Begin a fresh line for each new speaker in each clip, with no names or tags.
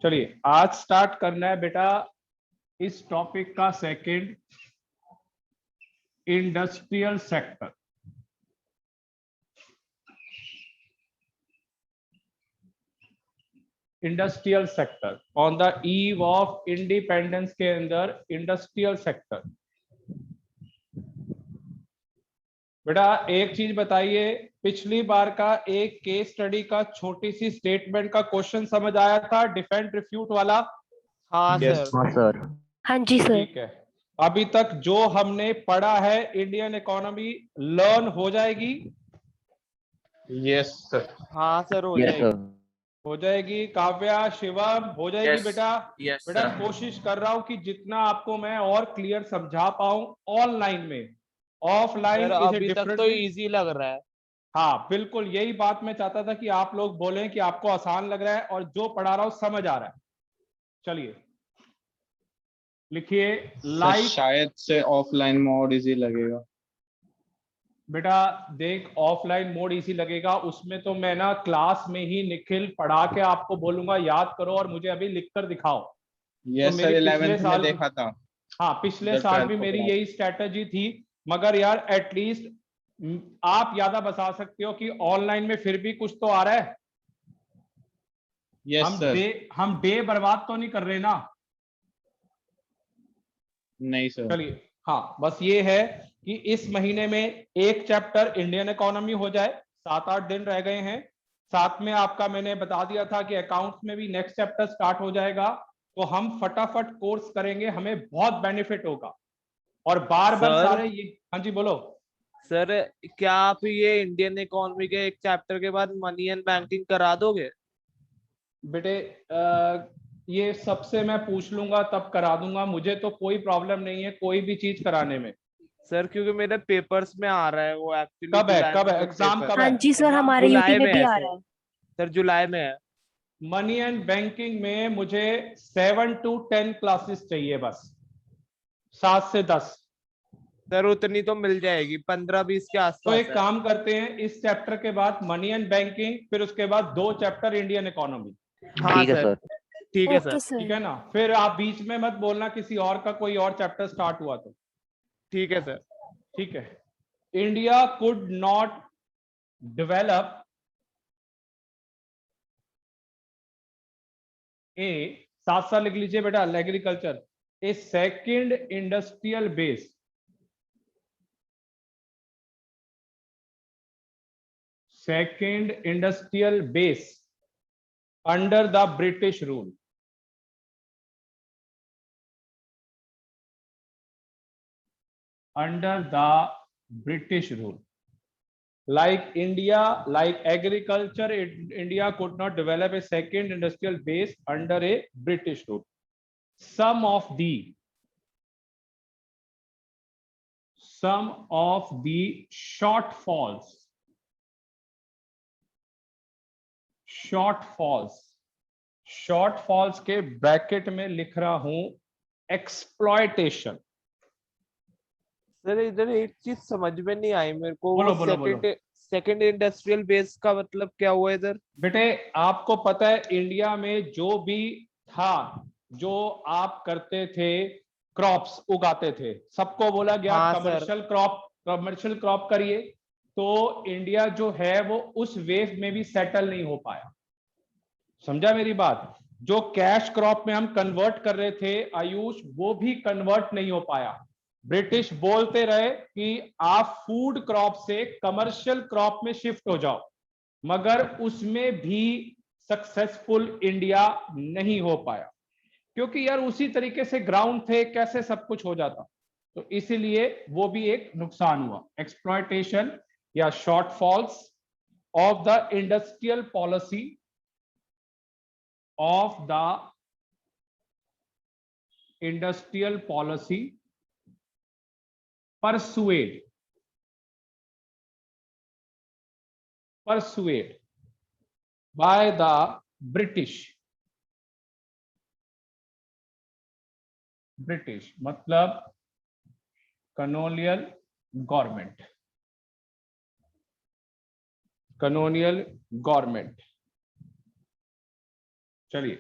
चलिए आज स्टार्ट करना है बेटा इस टॉपिक का second, industrial sector. Industrial sector on the eve of independence के अंदर इंडस्ट्रियल सेक्टर। बेटा एक चीज बताइए, पिछली बार का एक केस स्टडी का छोटी सी स्टेटमेंट का क्वेश्चन समझ आया था, डिफेंड रिफ्यूट वाला?
हाँ
यस
सर।
सर।
हाँ जी सर।
ठीक है, अभी तक जो हमने पढ़ा है इंडियन इकोनॉमी लर्न हो जाएगी?
Yes sir.
हाँ सर, हो
यस
जाएगी।
सर।
हो जाएगी। काव्या, शिवम, हो जाएगी?
Yes.
बेटा
यस
बेटा
सर।
कोशिश कर रहा हूं कि जितना आपको मैं और क्लियर समझा पाऊं ऑनलाइन में। ऑफलाइन
सर
इज ए
अभी तक
डिफरेंट
तो
थिंग।
इजी लग रहा है।
हाँ बिल्कुल, यही बात मैं चाहता था कि आप लोग बोलें कि आपको आसान लग रहा है और जो पढ़ा रहा हूं समझ आ रहा है। चलिए लिखिए लाइक।
शायद से ऑफलाइन मोड इजी लगेगा।
बेटा देख, ऑफलाइन मोड इजी लगेगा उसमें तो मैं ना क्लास में ही निखिल पढ़ा के आपको बोलूंगा याद करो और मुझे अभी लिख कर दिखाओ।
यस
तो
सर,
मेरी पिछले
11th में
साल
देखा था।
हाँ पिछले
जब
साल भी
12th को
मेरी
पढ़ा।
यही स्ट्रेटजी थी। मगर यार एटलीस्ट आप यादा बता सकते हो कि ऑनलाइन में फिर भी कुछ तो आ रहा है।
Yes sir.
हम डे बर्बाद तो नहीं कर रहे ना?
नहीं सर।
चलिए हाँ, बस ये है कि इस महीने में एक चैप्टर इंडियन इकोनॉमी हो जाए। 7-8 दिन रह गए हैं। साथ में आपका मैंने बता दिया था कि अकाउंट्स में भी नेक्स्ट चैप्टर स्टार्ट हो जाएगा। तो हम फटाफट कोर्स करेंगे, हमें बहुत बेनिफिट होगा। और बार बार
सर
सारे ये, हाँ जी बोलो।
सर, क्या आप ये इंडियन इकोनॉमी के एक चैप्टर के बाद मनी एंड बैंकिंग करा दोगे?
बेटे ये सबसे मैं पूछ लूंगा तब करा दूंगा, मुझे तो कोई प्रॉब्लम नहीं है कोई भी चीज कराने में।
सर क्योंकि मेरे पेपर्स में आ रहा है वो, एक्चुअली
कब है
जुलाई
कब
में
है
मेरे
एग्जाम,
पेपर।
कब
हाँ
है
जी सर,
एग्जाम?
हमारे यूपी
जुलाई
में
में
भी
है
आ
सर।
रहा है।
सर जुलाई में है।
मनी एंड बैंकिंग में मुझे 7 to 10 क्लासेस चाहिए बस, 7 से 10।
सर उतनी तो मिल जाएगी, 15-20 के
तो
आसपास
एक
है।
काम करते हैं, इस चैप्टर के बाद मनी एंड बैंकिंग, फिर उसके बाद 2 चैप्टर इंडियन इकोनॉमी।
हाँ
ठीक है
सर।
सर।
ठीक है
ओके
सर।
ठीक
सर।
है ना? फिर आप बीच में मत बोलना किसी और का कोई और चैप्टर स्टार्ट हुआ तो।
ठीक है सर।
ठीक है। India could not develop a, साथ साथ लिख लीजिए बेटा, agriculture, A second industrial base, second industrial base under the British rule. Under the British rule, like India, like agriculture, India could not develop a second industrial base under a British rule. Some of the shortfalls के bracket में लिख रहा हूं exploitation.
Sir इधर एक चीज समझ में नहीं आई मेरे को,
बोलो
वो
बोलो बोलो।
सेकंड इंडस्ट्रियल बेस का मतलब क्या हुआ इधर?
बेटे आपको पता है इंडिया में जो भी था, जो आप करते थे, क्रॉप्स उगाते थे, सबको बोला गया
हाँ सर।
कमर्शियल क्रॉप करिए। तो इंडिया जो है वो उस वेव में भी सेटल नहीं हो पाया। समझा मेरी बात? जो कैश क्रॉप में हम कन्वर्ट कर रहे थे आयुष, वो भी कन्वर्ट नहीं हो पाया। ब्रिटिश बोलते रहे कि आप फूड क्रॉप से कमर्शियल क्रॉप में शिफ्ट हो जाओ, मगर उसमें भी सक्सेसफुल इंडिया नहीं हो पाया, क्योंकि यार उसी तरीके से ग्राउंड थे, कैसे सब कुछ हो जाता। तो इसीलिए वो भी एक नुकसान हुआ। एक्सप्लॉयटेशन या shortfalls of the industrial policy of the industrial policy persuade by the British मतलब कॉलोनियल गवर्नमेंट। चलिए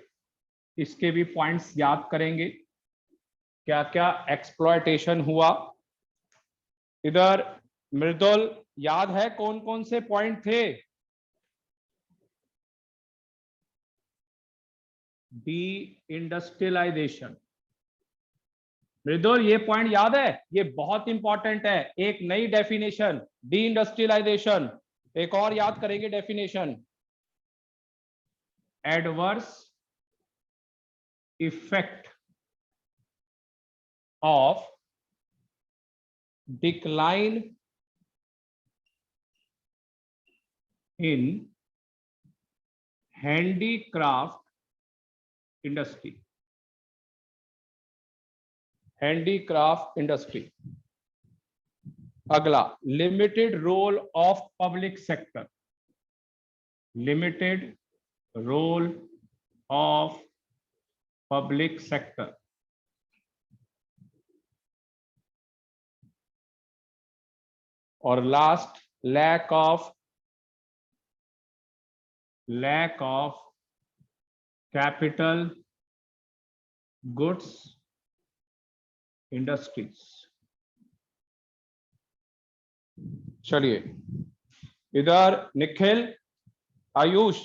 इसके भी पॉइंट्स याद करेंगे, क्या क्या एक्सप्लॉयटेशन हुआ। इधर मृदुल याद है कौन कौन से पॉइंट थे? D industrialisation. मृदुल ये पॉइंट याद है? ये बहुत इंपॉर्टेंट है। एक नई डेफिनेशन डी इंडस्ट्रियलाइजेशन, एक और याद करेंगे definition, adverse effect of decline in handicraft industry. Handicraft industry. अगला, limited role of public sector. Limited role of public sector. और last, lack of capital goods industries. चलिए इधर निखिल, आयुष,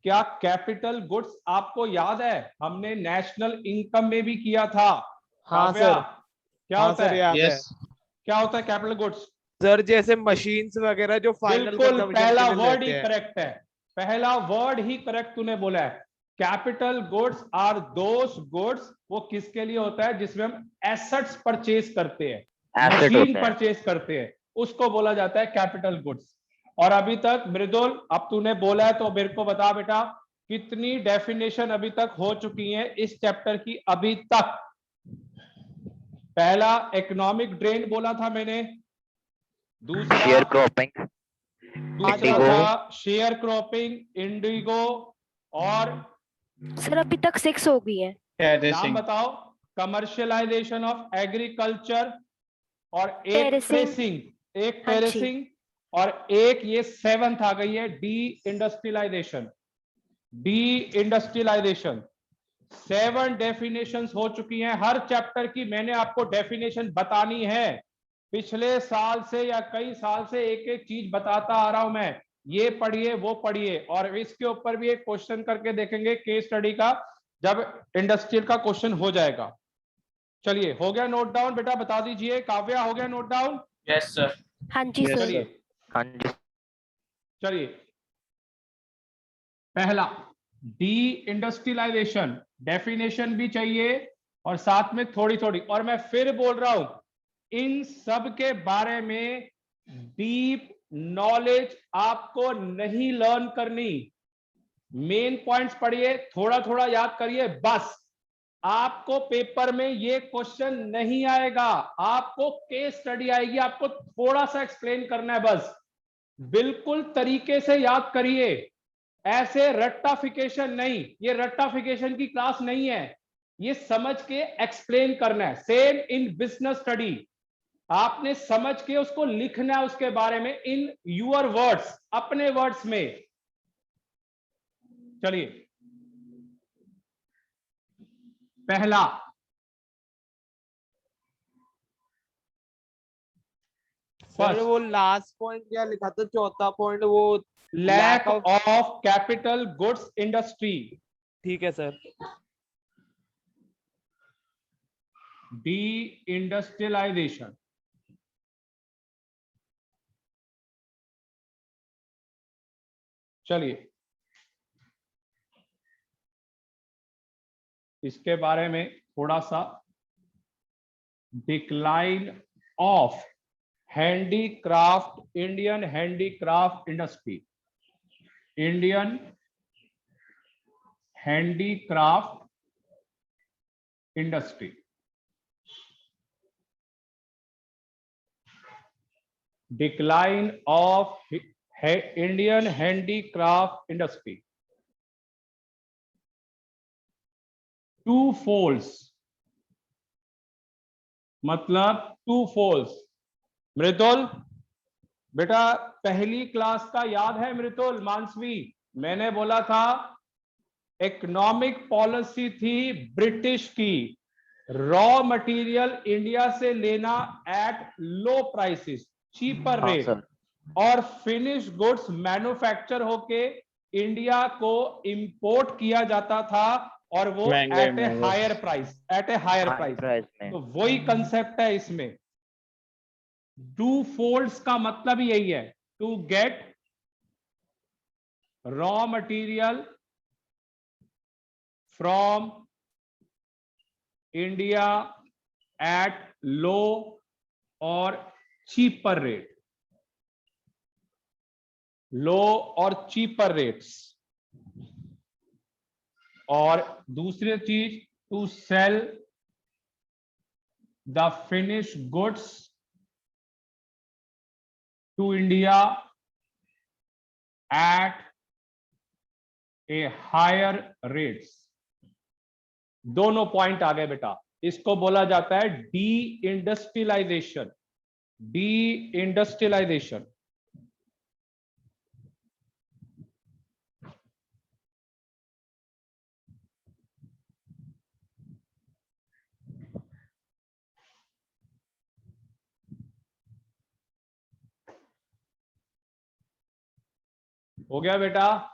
क्या कैपिटल गुड्स आपको याद है? हमने नेशनल इनकम में भी किया था।
हाँ
काव्या,
सर,
क्या
हाँ
होता
सर
है?
याद है
यस
क्या होता है कैपिटल गुड्स?
सर। जैसे मशीन्स वगैरह जो फाइनल
बिल्कुल, पहला
कंजम्पशन
वर्ड
लेते
ही
हैं।
करेक्ट है। पहला वर्ड ही करेक्ट तूने बोला है। Capital goods are those goods, वो किसके लिए होता है? जिसमें हम एसेट्स परचेज करते हैं, मशीन परचेज करते हैं, उसको बोला जाता है कैपिटल गुड्स। और अभी तक मृदुल, अब तूने बोला है तो मेरे को बता बेटा, कितनी डेफिनेशन अभी तक हो चुकी है इस चैप्टर की अभी तक? पहला इकोनॉमिक ड्रेन बोला था मैंने, दूसरा
शेयर क्रॉपिंग,
दूसरा था शेयर क्रॉपिंग, इंडिगो, और
सर अभी तक 6 हो गई है।
नाम
टेरेसिंग
बताओ। कमर्शियलाइजेशन ऑफ एग्रीकल्चर, और एक
टेरेसिंग।
ट्रेसिंग, एक
हाँ जी।
टेरेसिंग, और एक ये 7th आ गई है deindustrialisation. Deindustrialisation 7 definitions हो चुकी हैं। हर चैप्टर की मैंने आपको डेफिनेशन बतानी है। पिछले साल से या कई साल से एक एक चीज बताता आ रहा हूं मैं, ये पढ़िए वो पढ़िए। और इसके ऊपर भी एक क्वेश्चन करके देखेंगे केस स्टडी का, जब इंडस्ट्रियल का क्वेश्चन हो जाएगा। चलिए, हो गया नोट डाउन बेटा? बता दीजिए। काव्या, हो गया नोट डाउन?
यस सर
हाँ जी
Yes,
सर।
चलिए
हाँ जी,
चलिए, पहला डी इंडस्ट्रियलाइजेशन, डेफिनेशन भी चाहिए और साथ में थोड़ी थोड़ी, और मैं फिर बोल रहा हूं, इन सब के बारे में डीप नॉलेज आपको नहीं लर्न करनी। मेन पॉइंट्स पढ़िए, थोड़ा थोड़ा याद करिए बस। आपको पेपर में ये क्वेश्चन नहीं आएगा, आपको केस स्टडी आएगी, आपको थोड़ा सा एक्सप्लेन करना है बस। बिल्कुल तरीके से याद करिए, ऐसे रट्टाफिकेशन नहीं। ये रट्टाफिकेशन की क्लास नहीं है, ये समझ के एक्सप्लेन करना है। सेम इन बिजनेस स्टडी, आपने समझ के उसको लिखना है उसके बारे में इन यूर वर्ड्स, अपने वर्ड्स में। चलिए, पहला,
सर वो लास्ट पॉइंट क्या लिखा था, चौथा पॉइंट, वो
lack of capital goods industry.
ठीक है सर।
डी इंडस्ट्रियलाइजेशन, चलिए इसके बारे में थोड़ा सा, decline of handicraft, Indian handicraft industry. Indian handicraft industry, decline of Indian handicraft industry. Two folds, मतलब टू फोल्ड्स। मृदुल बेटा, पहली क्लास का याद है मृदुल? मानसवी, मैंने बोला था इकोनॉमिक पॉलिसी थी ब्रिटिश की, रॉ मटेरियल इंडिया से लेना एट लो प्राइसेस, चीपर
हाँ
रेट,
सर।
और फिनिश गुड्स मैन्युफैक्चर होके इंडिया को इंपोर्ट किया जाता था और वो
महंगे
एट ए
महंगे।
Higher price, at a higher
high
price.
Price में।
तो वही कंसेप्ट है इसमें। टू फोल्ड्स का मतलब यही है, to get raw material from India at low और चीपर रेट, लो और चीपर रेट्स। और दूसरी चीज, to sell the finish goods to India at a higher rates. दोनों पॉइंट आ गए बेटा। इसको बोला जाता है डी इंडस्ट्रियलाइजेशन, डी इंडस्ट्रियलाइजेशन। हो गया बेटा?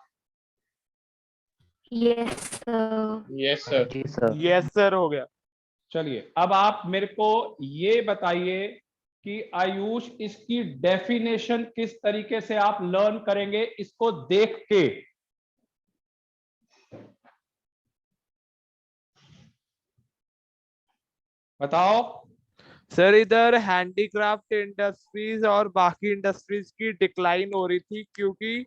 Yes sir.
Yes sir.
जी सर।
यस सर, हो गया।
चलिए अब आप मेरे को ये बताइए कि आयुष इसकी डेफिनेशन किस तरीके से आप लर्न करेंगे इसको देख के। बताओ।
सर इधर हैंडीक्राफ्ट इंडस्ट्रीज और बाकी इंडस्ट्रीज की डिक्लाइन हो रही थी, क्योंकि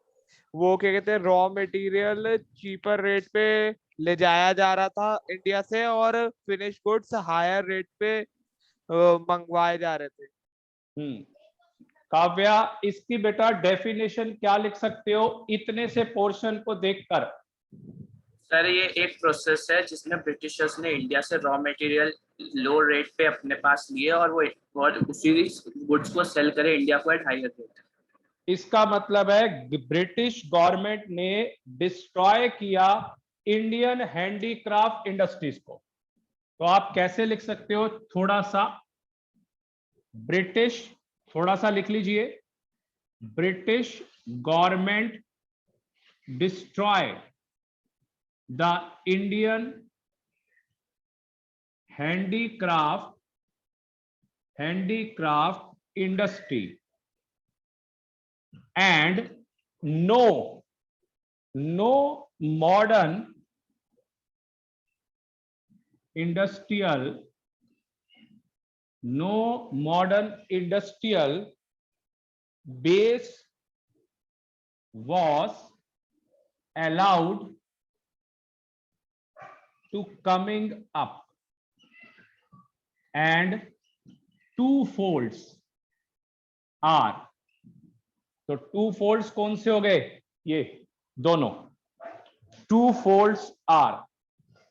वो क्या कहते हैं, रॉ मटेरियल चीपर रेट पे ले जाया जा रहा था इंडिया से, और फिनिश गुड्स हायर रेट पे मंगवाए जा रहे थे।
काव्या, इसकी बेटा डेफिनेशन क्या लिख सकते हो इतने से पोर्शन को देखकर?
सर ये एक प्रोसेस है जिसमें ब्रिटिशर्स ने इंडिया से रॉ मटेरियल लो रेट पे अपने पास लिए और वो और उसी गुड्स को सेल करे इंडिया को एट हायर रेट।
इसका मतलब है ब्रिटिश गवर्नमेंट ने डिस्ट्रॉय किया इंडियन हैंडीक्राफ्ट इंडस्ट्रीज को। तो आप कैसे लिख सकते हो? थोड़ा सा ब्रिटिश, थोड़ा सा लिख लीजिए, British government destroy the Indian handicraft industry and no modern industrial base was allowed to coming up, and two folds are, तो टू फोल्ड्स कौन से हो गए? ये दोनों टू फोल्ड्स आर।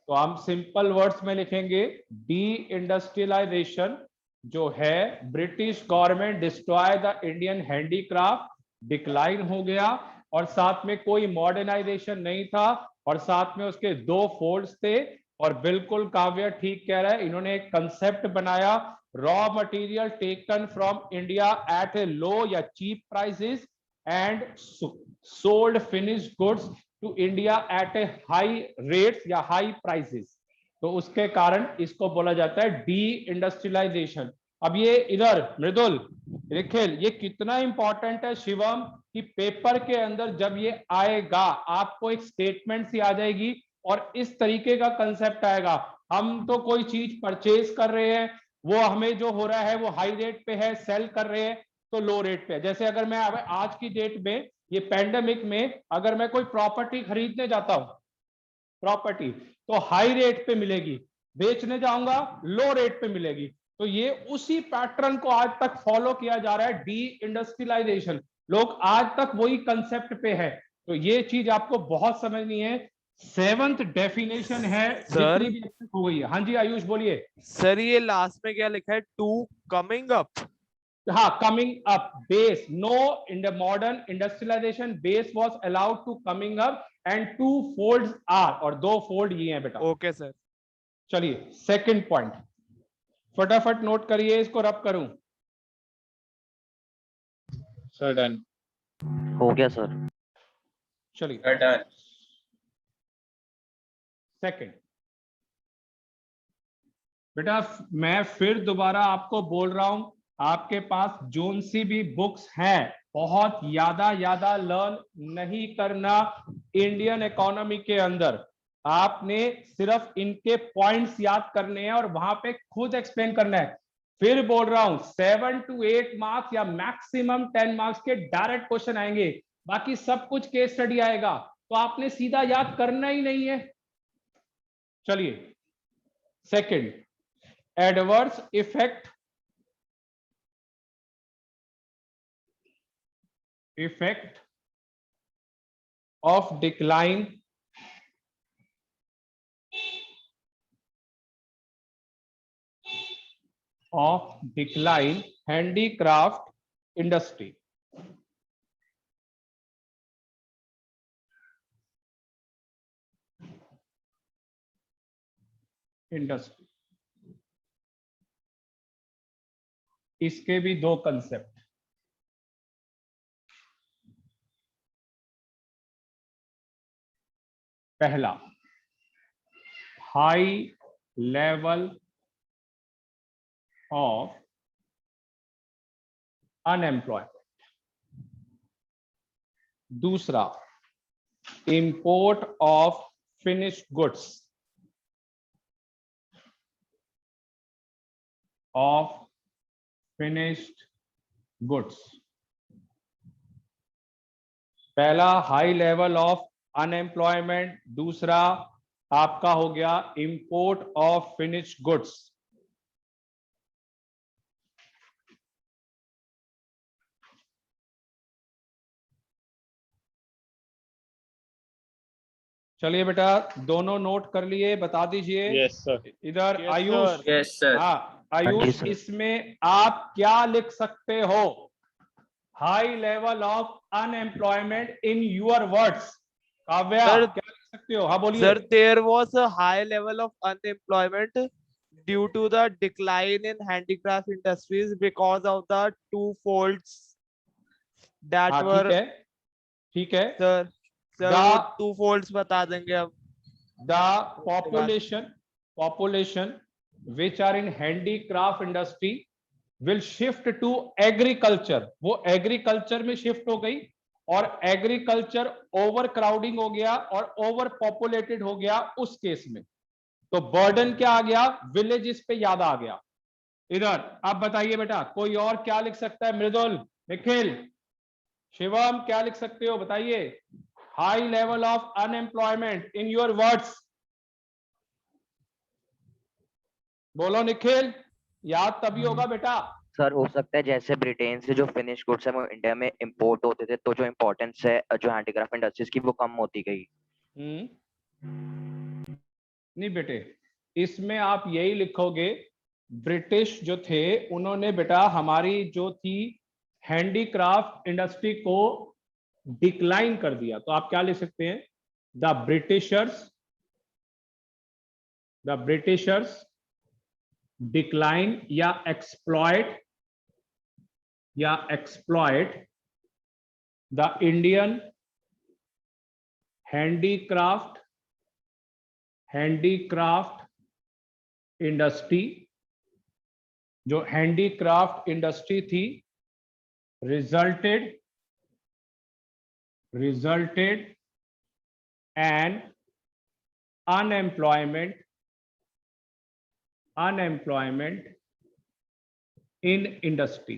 तो हम सिंपल वर्ड्स में लिखेंगे डी इंडस्ट्रियलाइजेशन जो है British government destroy the Indian handicraft, decline हो गया, और साथ में कोई मॉडर्नाइजेशन नहीं था, और साथ में उसके दो फोल्ड्स थे। और बिल्कुल काव्य ठीक कह रहा है, इन्होंने एक कंसेप्ट बनाया, raw material taken from India at a low या cheap prices and sold finish goods to India at a high rates या हाई प्राइसेस। तो उसके कारण इसको बोला जाता है डी इंडस्ट्रियलाइजेशन। अब ये इधर मृदुल, निखिल, ये कितना इंपॉर्टेंट है शिवम कि पेपर के अंदर जब ये आएगा आपको एक स्टेटमेंट सी आ जाएगी और इस तरीके का कंसेप्ट आएगा, हम तो कोई चीज परचेज कर रहे हैं, वो हमें जो हो रहा है वो हाई रेट पे है, सेल कर रहे हैं तो लो रेट पे है। जैसे अगर मैं आज की डेट में ये पैंडेमिक में अगर मैं कोई प्रॉपर्टी खरीदने जाता हूं, प्रॉपर्टी तो हाई रेट पे मिलेगी, बेचने जाऊंगा लो रेट पे मिलेगी। तो ये उसी पैटर्न को आज तक फॉलो किया जा रहा है, डी इंडस्ट्रियलाइजेशन। लोग आज तक वही कंसेप्ट पे है। तो ये चीज आपको बहुत समझनी है। 7th डेफिनेशन है
सर,
जितनी भी हो गई है। हाँ जी आयुष बोलिए।
सर ये लास्ट में क्या लिखा है? To coming up.
हाँ, coming up base, no in the modern industrialisation base was allowed to coming up and 2 folds are, और 2 फोल्ड ये हैं बेटा।
Okay sir.
चलिए सेकंड पॉइंट फटाफट नोट करिए, इसको रब करूं।
Sir done.
हो गया सर।
चलिए
डन।
सेकंड बेटा, मैं फिर दोबारा आपको बोल रहा हूं, आपके पास जोन सी भी बुक्स हैं, बहुत ज्यादा लर्न नहीं करना इंडियन इकोनॉमी के अंदर। आपने सिर्फ इनके पॉइंट्स याद करने हैं और वहां पे खुद एक्सप्लेन करना है। फिर बोल रहा हूं 7 to 8 मार्क्स या मैक्सिमम 10 मार्क्स के डायरेक्ट क्वेश्चन आएंगे, बाकी सब कुछ केस स्टडी आएगा, तो आपने सीधा याद करना ही नहीं है। चलिए second, adverse effect of decline handicraft industry. इसके भी दो कंसेप्ट, पहला हाई लेवल ऑफ अनएम्प्लॉयमेंट, दूसरा इंपोर्ट ऑफ फिनिश्ड गुड्स, पहला हाई लेवल ऑफ अनएम्प्लॉयमेंट, दूसरा आपका हो गया इंपोर्ट ऑफ फिनिश्ड गुड्स। चलिए बेटा दोनों नोट कर लिए, बता दीजिए।
Yes sir.
इधर
Yes,
Ayush,
sir.
Yes sir.
हाँ
हाँ जी,
आयुष,
सर।
इसमें आप क्या लिख सकते हो? High level of unemployment in your words. Kavya
Sir,
क्या लिख सकते हो? हाँ बोलिए।
Sir, there was a high level of unemployment due to the decline in handicraft industries because of the two faults that
हाँ
were,
ठीक है।
sir,
The-
वो two faults बता देंगे अब।
The population which are in handicraft industry will shift to agriculture, वो agriculture में shift हो गई, और एग्रीकल्चर ओवर क्राउडिंग हो गया और ओवर पॉपुलेटेड हो गया उस केस में, तो बर्डन क्या आ गया? विलेजेस पे ज्यादा आ गया। इधर आप बताइए बेटा, कोई और क्या लिख सकता है? मृदुल, निखिल, शिवम क्या लिख सकते हो बताइए? High level of unemployment in your words, बोलो निखिल, याद तभी होगा बेटा।
सर हो सकता है जैसे ब्रिटेन से जो फिनिश गुड्स है वो इंडिया में इंपोर्ट होते थे, तो जो इम्पोर्टेंस है जो हैंडीक्राफ्ट इंडस्ट्रीज की वो कम होती गई।
नहीं बेटे, इसमें आप यही लिखोगे, ब्रिटिश जो थे उन्होंने बेटा हमारी जो थी हैंडीक्राफ्ट इंडस्ट्री को डिक्लाइन कर दिया, तो आप क्या लिख सकते हैं? द ब्रिटिशर्स डिक्लाइन या exploit the Indian handicraft industry, जो हैंडीक्राफ्ट इंडस्ट्री थी, resulted and unemployment in industry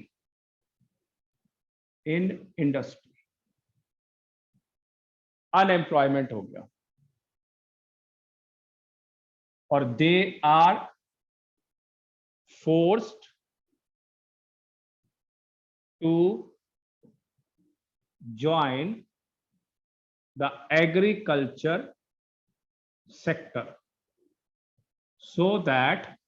unemployment हो गया, और they are forced to join the agriculture sector so that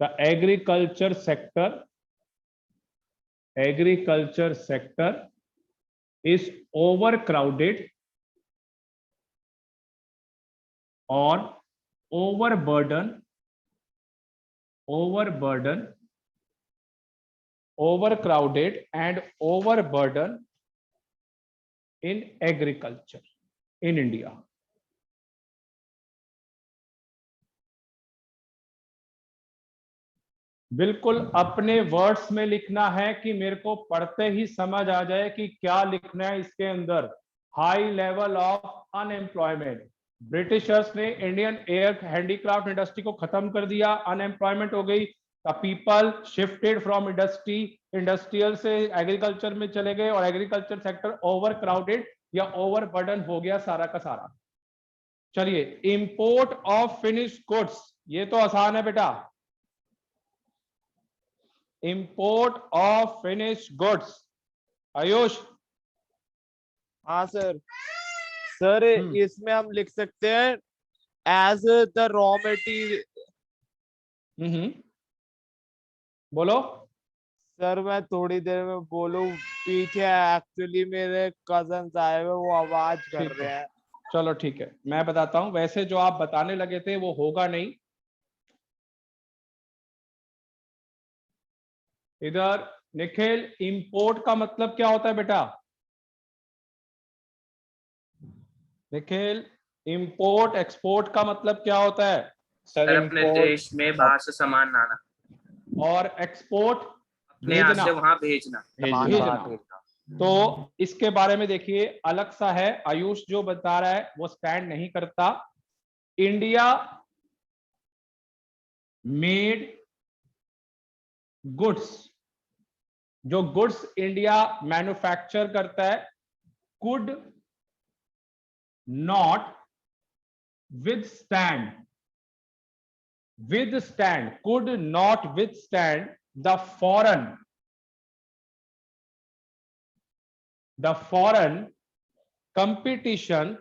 the agriculture sector is overcrowded or overburden, overcrowded and overburden in agriculture in India. बिल्कुल अपने words में लिखना है कि मेरे को पढ़ते ही समझ आ जाए कि क्या लिखना है इसके अंदर। High level of unemployment, Britishers ने इंडियन एयर हैंडीक्राफ्ट इंडस्ट्री को खत्म कर दिया, अनएम्प्लॉयमेंट हो गई, the people shifted from industrial से एग्रीकल्चर में चले गए और एग्रीकल्चर सेक्टर ओवर क्राउडेड या ओवर बर्डन हो गया सारा का सारा। चलिए, इंपोर्ट ऑफ फिनिश गुड्स, ये तो आसान है बेटा। Import of finish goods, Ayush.
हाँ सर। सर इसमें हम लिख सकते हैं एज द रॉ मटेरियल।
बोलो
सर मैं थोड़ी देर में बोलूं, पीछे एक्चुअली मेरे कजन्स आए हुए, वो आवाज कर
ठीक
रहे
है,
हैं।
चलो ठीक है, मैं बताता हूं। वैसे जो आप बताने लगे थे वो होगा नहीं। इधर निखिल, इंपोर्ट का मतलब क्या होता है बेटा? निखिल, इंपोर्ट एक्सपोर्ट का मतलब क्या होता है?
सर अपने देश में बाहर से सामान लाना
और एक्सपोर्ट
अपने यहाँ
भेजना,
से वहां भेजना।
भेजना। तो इसके बारे में देखिए, अलग सा है। आयुष जो बता रहा है वो स्टैंड नहीं करता। इंडिया मेड गुड्स, जो गुड्स इंडिया मैन्युफैक्चर करता है, could not withstand could not withstand the foreign competition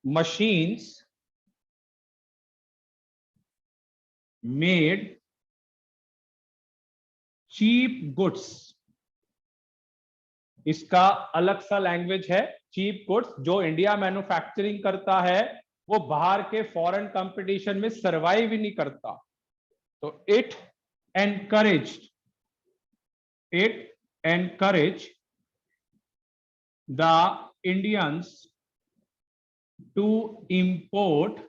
machines made cheap goods। इसका अलग सा लैंग्वेज है। चीप गुड्स, जो इंडिया मैन्युफैक्चरिंग करता है वो बाहर के फॉरेन कंपटीशन में सरवाइव ही नहीं करता। तो it encouraged the Indians to import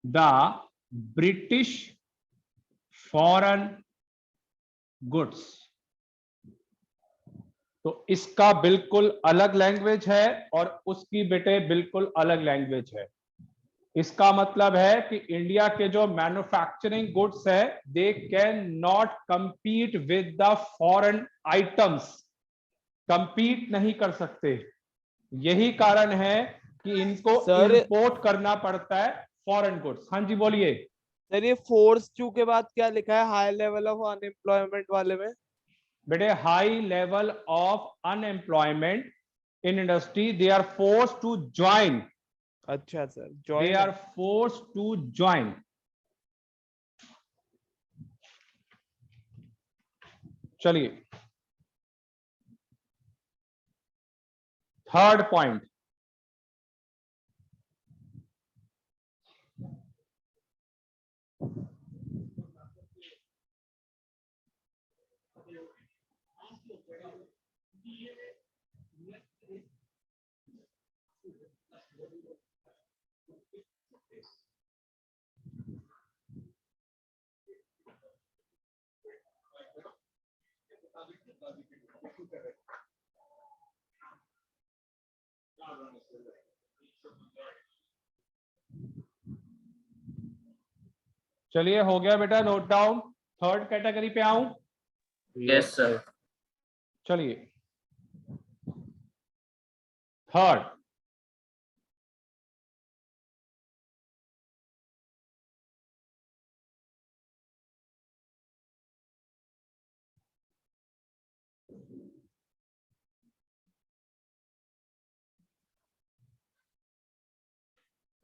the British foreign goods. तो इसका बिल्कुल अलग लैंग्वेज है और उसकी बेटे बिल्कुल अलग लैंग्वेज है। इसका मतलब है कि इंडिया के जो मैन्युफैक्चरिंग गुड्स है, they can not compete with the foreign items, compete नहीं कर सकते। यही कारण है कि इनको इंपोर्ट करना पड़ता है फॉरेन गुड्स। हाँ जी बोलिए
सर। ये फोर्स टू के बाद क्या लिखा है हाई लेवल ऑफ अनएम्प्लॉयमेंट वाले में?
बेटे, high level of unemployment in industry, they are force to join.
अच्छा sir,
they are force to join. चलिए, थर्ड पॉइंट, चलिए हो गया बेटा नोट डाउन। थर्ड कैटेगरी पे आऊं?
Yes sir.
चलिए, third,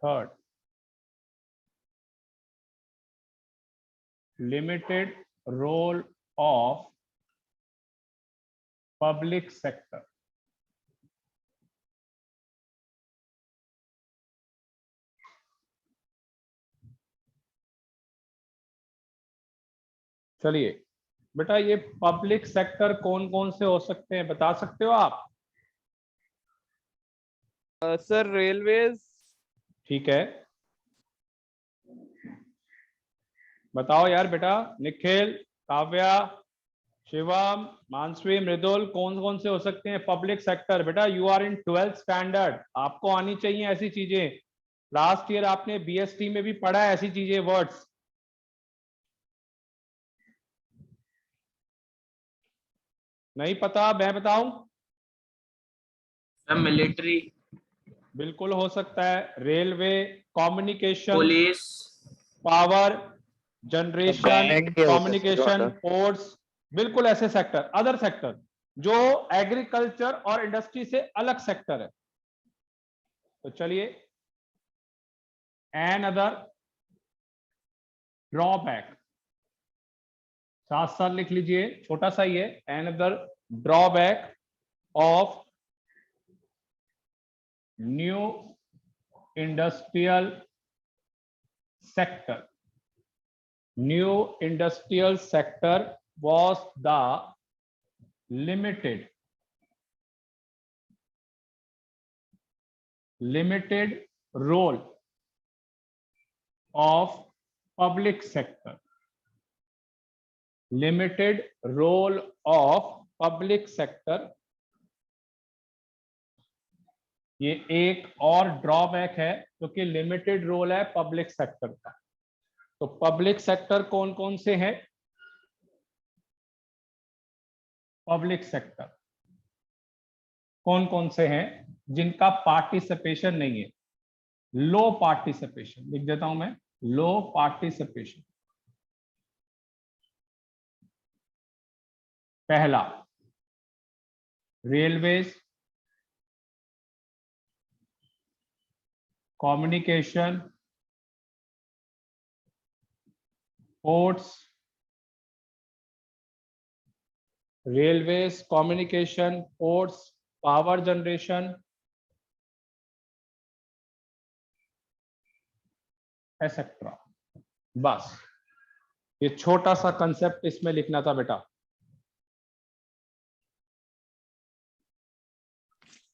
third limited role of public sector. चलिए बेटा, ये पब्लिक सेक्टर कौन कौन से हो सकते हैं, बता सकते हो आप?
Sir railways.
ठीक है, बताओ यार बेटा, निखिल, काव्या, शिवम, मानसवी, मृदुल, कौन कौन से हो सकते हैं पब्लिक सेक्टर? बेटा you are in 12th standard, आपको आनी चाहिए ऐसी चीजें। लास्ट ईयर आपने बीएसटी में भी पढ़ा है ऐसी चीजें, वर्ड्स। नहीं पता, मैं बताऊं?
मिलिट्री,
बिल्कुल हो सकता है। Railway, communication,
police,
power generation,
Government के हो सकते हैं
कम्युनिकेशन,
सर।
पोर्ट्स, बिल्कुल ऐसे सेक्टर। अदर सेक्टर जो एग्रीकल्चर और इंडस्ट्री से अलग सेक्टर है। तो चलिए, एन अदर ड्रॉबैक, साथ साथ लिख लीजिए, छोटा सा ही है। Another drawback of new industrial sector. New industrial sector was the limited role of public sector. Limited role of public sector. ये एक और ड्रॉबैक है, क्योंकि लिमिटेड रोल है पब्लिक सेक्टर का। तो पब्लिक सेक्टर कौन कौन से हैं? पब्लिक सेक्टर कौन कौन से हैं जिनका पार्टिसिपेशन नहीं है? लो पार्टिसिपेशन, लिख देता हूं मैं, लो पार्टिसिपेशन। पहला railways, communication, ports, railways, communication, ports, power generation, etcetera. बस ये छोटा सा कंसेप्ट इसमें लिखना था बेटा।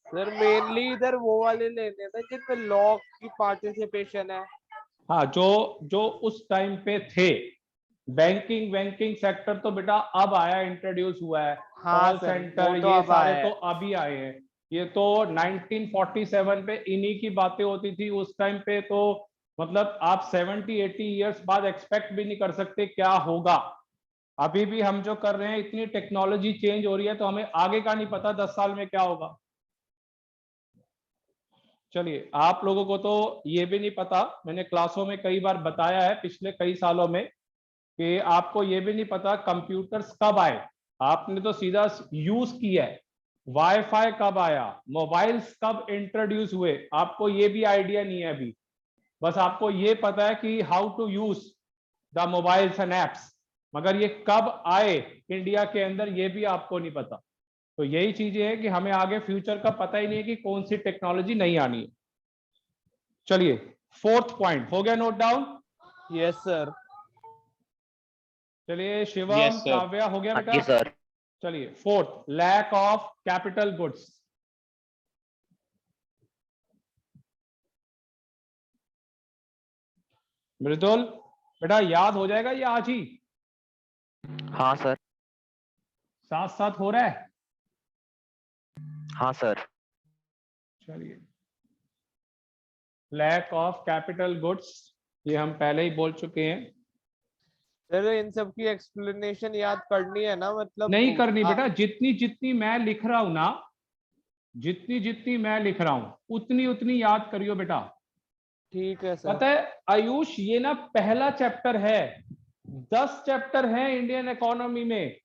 सर मेनली इधर वो वाले लेने थे जिसमें लॉ की पार्टिसिपेशन है।
हाँ, जो उस टाइम पे थे। बैंकिंग सेक्टर तो बेटा अब आया, इंट्रोड्यूस हुआ है।
हाँ
कॉल
सर,
सेंटर,
वो तो
ये
अब
सारे
आया
तो
है।
अभी आए हैं। ये तो 1947 पे इन्हीं की बातें होती थी उस टाइम पे। तो मतलब आप 70-80 इयर्स बाद एक्सपेक्ट भी नहीं कर सकते क्या होगा। अभी भी हम जो कर रहे हैं, इतनी टेक्नोलॉजी चेंज हो रही है, तो हमें आगे का नहीं पता 10 साल में क्या होगा। चलिए, आप लोगों को तो ये भी नहीं पता, मैंने क्लासों में कई बार बताया है पिछले कई सालों में, कि आपको ये भी नहीं पता कंप्यूटर्स कब आए। आपने तो सीधा यूज किया है। वाईफाई कब आया, मोबाइल्स कब इंट्रोड्यूस हुए, आपको ये भी आइडिया नहीं है अभी। बस आपको ये पता है कि how to use the mobiles and apps, मगर ये कब आए इंडिया के अंदर ये भी आपको नहीं पता। तो यही चीजें हैं कि हमें आगे फ्यूचर का पता ही नहीं है कि कौन सी टेक्नोलॉजी नहीं आनी है। चलिए, 4th पॉइंट हो गया नोट डाउन?
Yes sir.
चलिए शिवम,
Yes, sir.
काव्या, हो गया
हाँ
बेटा?
जी सर।
चलिए, 4th, lack of capital goods. Mridul बेटा, याद हो जाएगा ये आज ही?
हाँ सर।
साथ साथ हो रहा है?
हाँ सर।
चलिए, लैक ऑफ कैपिटल गुड्स, ये हम पहले ही बोल चुके हैं।
सर इन सब की एक्सप्लेनेशन याद करनी है ना, मतलब
नहीं करनी बेटा, जितनी जितनी मैं लिख रहा हूं ना, जितनी जितनी मैं लिख रहा हूं उतनी उतनी याद करियो बेटा।
ठीक है सर।
पता है आयुष, ये ना पहला चैप्टर है, 10 चैप्टर है इंडियन इकोनॉमी में।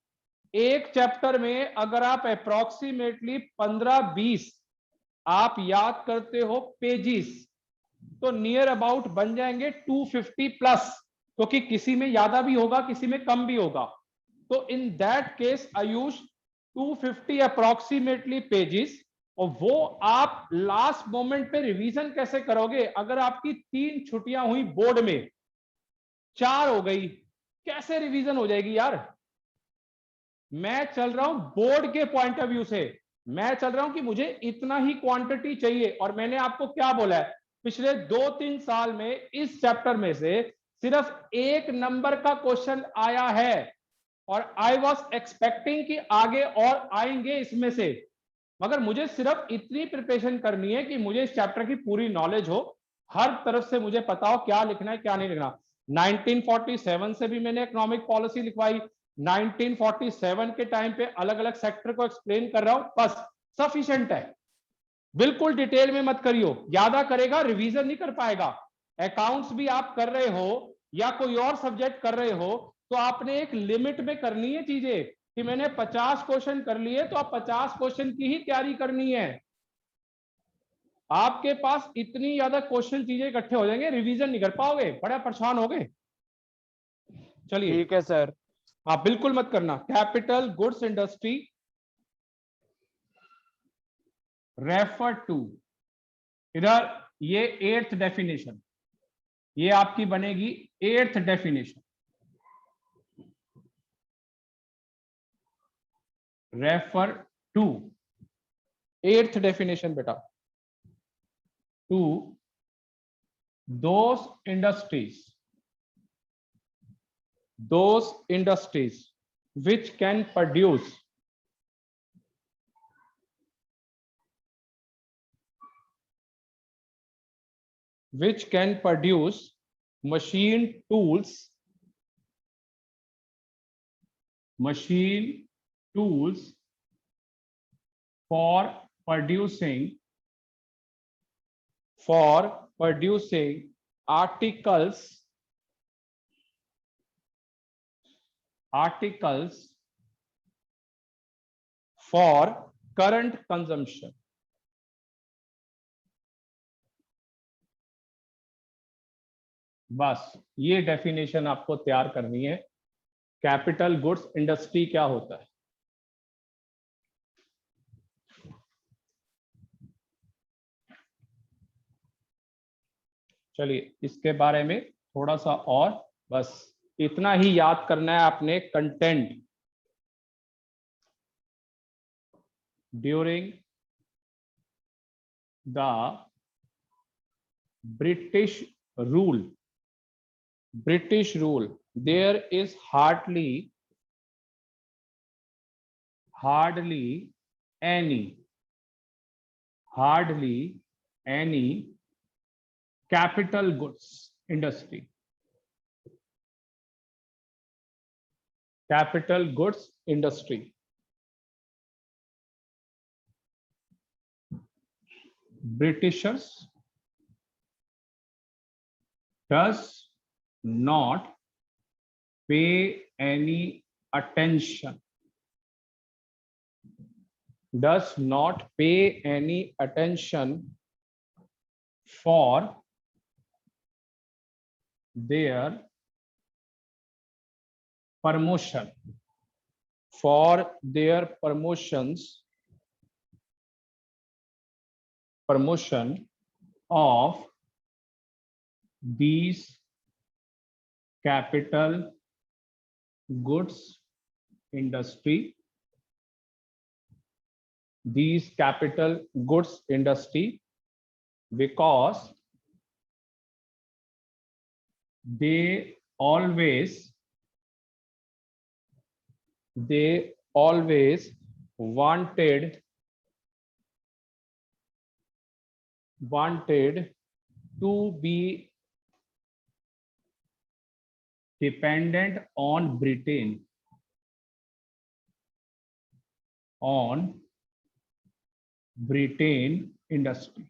एक चैप्टर में अगर आप अप्रोक्सीमेटली 15-20 आप याद करते हो पेजिस, तो नियर अबाउट बन जाएंगे 250 प्लस। क्योंकि किसी में ज्यादा भी होगा, किसी में कम भी होगा। तो in that case I use 250 approximately pages, और वो आप लास्ट मोमेंट पे रिवीजन कैसे करोगे? अगर आपकी 3 छुट्टियां हुई बोर्ड में, 4 हो गई, कैसे रिवीजन हो जाएगी यार? मैं चल रहा हूं बोर्ड के पॉइंट ऑफ व्यू से, मैं चल रहा हूं कि मुझे इतना ही क्वांटिटी चाहिए। और मैंने आपको क्या बोला है, पिछले 2-3 साल में इस चैप्टर में से सिर्फ 1 नंबर का क्वेश्चन आया है, और आई वॉज एक्सपेक्टिंग कि आगे और आएंगे इसमें से। मगर मुझे सिर्फ इतनी प्रिपरेशन करनी है कि मुझे इस चैप्टर की पूरी नॉलेज हो, हर तरफ से मुझे पता हो क्या लिखना है क्या नहीं लिखना। 1947 से भी मैंने इकोनॉमिक पॉलिसी लिखवाई, 1947 के टाइम पे अलग अलग सेक्टर को एक्सप्लेन कर रहा हूं, बस सफिशिएंट है। बिल्कुल डिटेल में मत करियो, ज्यादा करेगा रिवीजन नहीं कर पाएगा। अकाउंट्स भी आप कर रहे हो या कोई और सब्जेक्ट कर रहे हो, तो आपने एक लिमिट में करनी है चीजें, कि मैंने 50 क्वेश्चन कर लिए तो आप 50 क्वेश्चन की ही तैयारी करनी है। आपके पास इतनी ज्यादा क्वेश्चन चीजें इकट्ठे हो जाएंगे, रिवीजन नहीं कर पाओगे, बड़ा परेशान होगे। चलिए,
ठीक है सर।
आप बिल्कुल मत करना। Capital goods industry refer to, इधर ये 8th डेफिनेशन, ये आपकी बनेगी 8th definition. Refer to 8th definition बेटा, to those industries which can produce machine tools for producing articles for current consumption। बस ये डेफिनेशन आपको तैयार करनी है। कैपिटल गुड्स इंडस्ट्री क्या होता है? चलिए इसके बारे में थोड़ा सा और, बस इतना ही याद करना है आपने। Content during the British rule there is hardly any capital goods industry। Britishers does not pay any attention for their promotions of these capital goods industry because they always wanted to be dependent on Britain industry।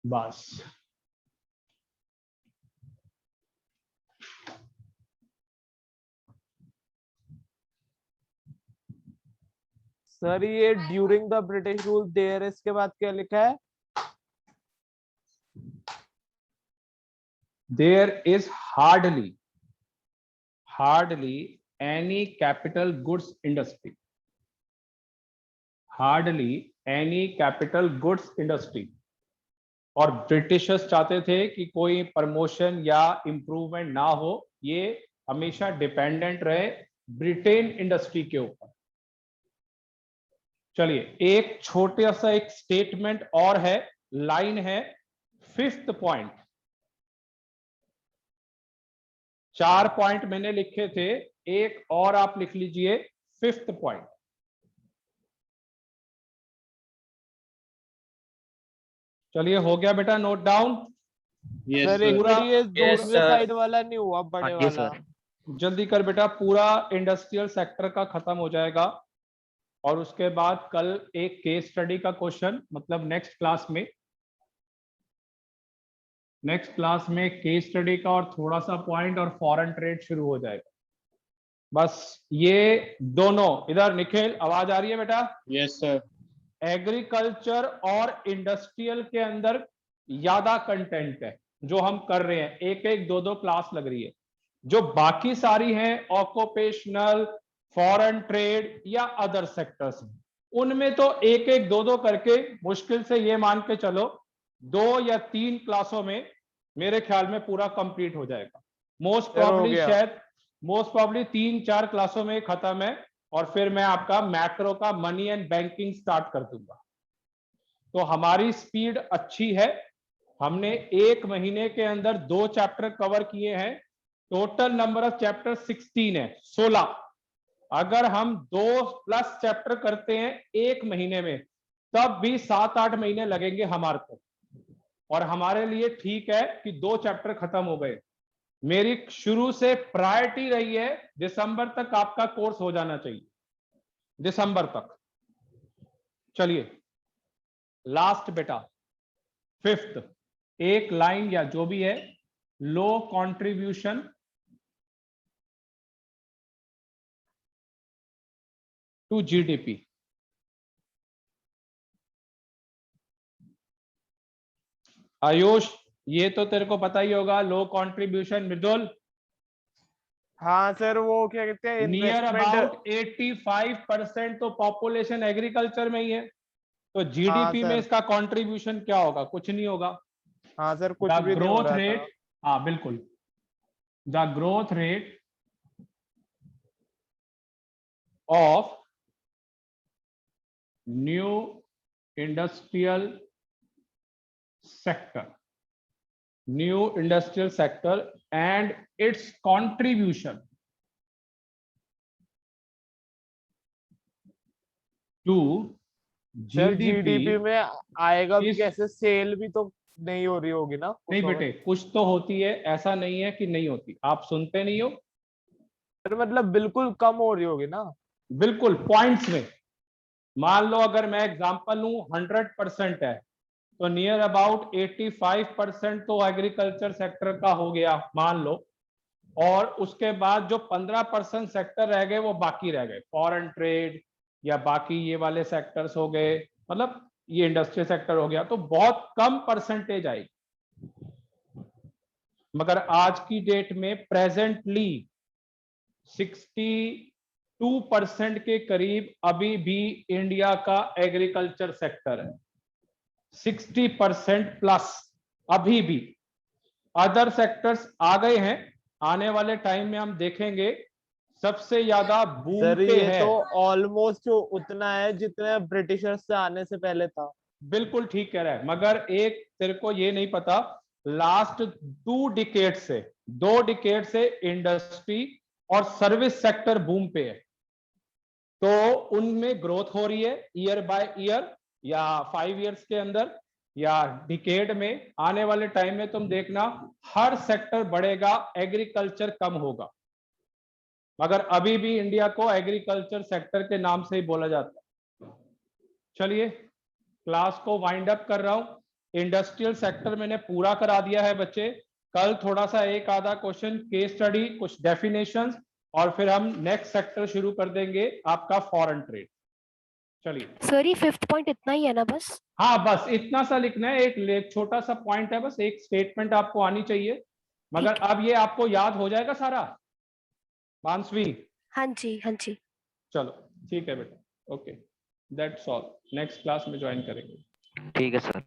बस
sir ये during the British rule there इसके बाद क्या लिखा है?
there is hardly any capital goods industry, hardly any capital goods industry। और Britishers चाहते थे कि कोई प्रमोशन या इंप्रूवमेंट ना हो, ये हमेशा डिपेंडेंट रहे ब्रिटेन इंडस्ट्री के ऊपर। चलिए एक छोटा सा एक स्टेटमेंट और है, लाइन है, 5th पॉइंट। 4 पॉइंट मैंने लिखे थे, एक और आप लिख लीजिए 5th पॉइंट। चलिए हो गया बेटा, नोट डाउन।
Yes,
सर एक
sir.
बार ये
Yes,
दूसरे
sir.
साइड वाला नहीं हुआ, बड़े
हाँ जी
वाला।
सर।
जल्दी कर बेटा, पूरा इंडस्ट्रियल सेक्टर का खत्म हो जाएगा और उसके बाद कल एक केस स्टडी का क्वेश्चन, मतलब नेक्स्ट क्लास में केस स्टडी का और थोड़ा सा पॉइंट और फॉरेन ट्रेड शुरू हो जाएगा। बस ये दोनों, इधर निखिल आवाज आ रही है बेटा?
Yes, sir.
एग्रीकल्चर और इंडस्ट्रियल के अंदर ज्यादा कंटेंट है जो हम कर रहे हैं, एक एक दो दो क्लास लग रही है। जो बाकी सारी हैं ऑक्यूपेशनल, फॉरेन ट्रेड या अदर सेक्टर्स, उनमें तो एक एक दो दो करके मुश्किल से ये मान के चलो 2 या 3 क्लासों में मेरे ख्याल में पूरा कंप्लीट हो जाएगा। मोस्ट प्रॉब्ली शायद 3-4 क्लासों में खत्म है और फिर मैं आपका मैक्रो का मनी एंड बैंकिंग स्टार्ट कर दूंगा। तो हमारी स्पीड अच्छी है, हमने 1 महीने के अंदर 2 चैप्टर कवर किए हैं। टोटल नंबर ऑफ चैप्टर 16 है, 16। अगर हम 2+ चैप्टर करते हैं 1 महीने में, तब भी 7-8 महीने लगेंगे हमारे को, और हमारे लिए ठीक है कि 2 चैप्टर खत्म हो गए। मेरी शुरू से प्रायोरिटी रही है दिसंबर तक आपका कोर्स हो जाना चाहिए, दिसंबर तक। चलिए लास्ट बेटा 5th, एक लाइन या जो भी है, लो कंट्रीब्यूशन टू जीडीपी। आयुष ये तो तेरे को पता ही होगा, लो कंट्रीब्यूशन। मृदुल?
हाँ सर, वो क्या कहते हैं,
नियर
इन्वेस्टमेंट।
अबाउट 85% तो पॉपुलेशन एग्रीकल्चर में ही है, तो जीडीपी में
सर।
इसका कंट्रीब्यूशन क्या होगा? कुछ नहीं होगा।
हाँ सर, कुछ
द
भी नहीं हो
ग्रोथ
रहा था।
रेट, हाँ बिल्कुल, the growth rate of new industrial sector and its contribution to
sir
GDP
GDP में आएगा भी
इस-
कैसे? सेल भी तो नहीं हो रही होगी ना?
नहीं बेटे, कुछ तो होती है, ऐसा नहीं है कि नहीं होती। आप सुनते नहीं हो?
सर मतलब बिल्कुल कम हो रही होगी ना?
बिल्कुल पॉइंट्स में। मान लो अगर मैं एग्जांपल लूं 100% है, तो नियर अबाउट 85% तो एग्रीकल्चर सेक्टर का हो गया मान लो, और उसके बाद जो 15% सेक्टर रह गए वो बाकी रह गए, फॉरेन ट्रेड या बाकी ये वाले सेक्टर्स हो गए, मतलब ये इंडस्ट्रियल सेक्टर हो गया, तो बहुत कम परसेंटेज आएगी। मगर आज की डेट में प्रेजेंटली 62% के करीब अभी भी इंडिया का एग्रीकल्चर सेक्टर है, 60% प्लस अभी भी। अदर सेक्टर्स आ गए हैं, आने वाले टाइम में हम देखेंगे सबसे ज्यादा बूम
सर
पे
ये
है।
तो ऑलमोस्ट उतना है जितना ब्रिटिशर्स से आने से पहले था।
बिल्कुल ठीक कह रहा है, मगर एक तेरे को ये नहीं पता, लास्ट 2 डिकेड से इंडस्ट्री और सर्विस सेक्टर बूम पे है, तो उनमें ग्रोथ हो रही है ईयर बाय ईयर, या 5 इयर्स के अंदर या डिकेड में। आने वाले टाइम में तुम देखना हर सेक्टर बढ़ेगा, एग्रीकल्चर कम होगा, मगर अभी भी इंडिया को एग्रीकल्चर सेक्टर के नाम से ही बोला जाता है। चलिए क्लास को वाइंड अप कर रहा हूं। इंडस्ट्रियल सेक्टर मैंने पूरा करा दिया है बच्चे। कल थोड़ा सा एक आधा क्वेश्चन केस स्टडी, कुछ डेफिनेशंस, और फिर हम नेक्स्ट सेक्टर शुरू कर देंगे आपका फॉरेन ट्रेड। चलिए
सर ये 5th पॉइंट इतना ही है ना बस?
हाँ बस इतना सा लिखना है, एक छोटा सा पॉइंट है, बस एक स्टेटमेंट आपको आनी चाहिए मगर
ठीक है।
अब ये आपको याद हो जाएगा सारा, मानसवी?
हाँ जी, हाँ जी।
चलो ठीक है बेटा, okay, that's all, next class में ज्वाइन करेंगे।
ठीक है सर।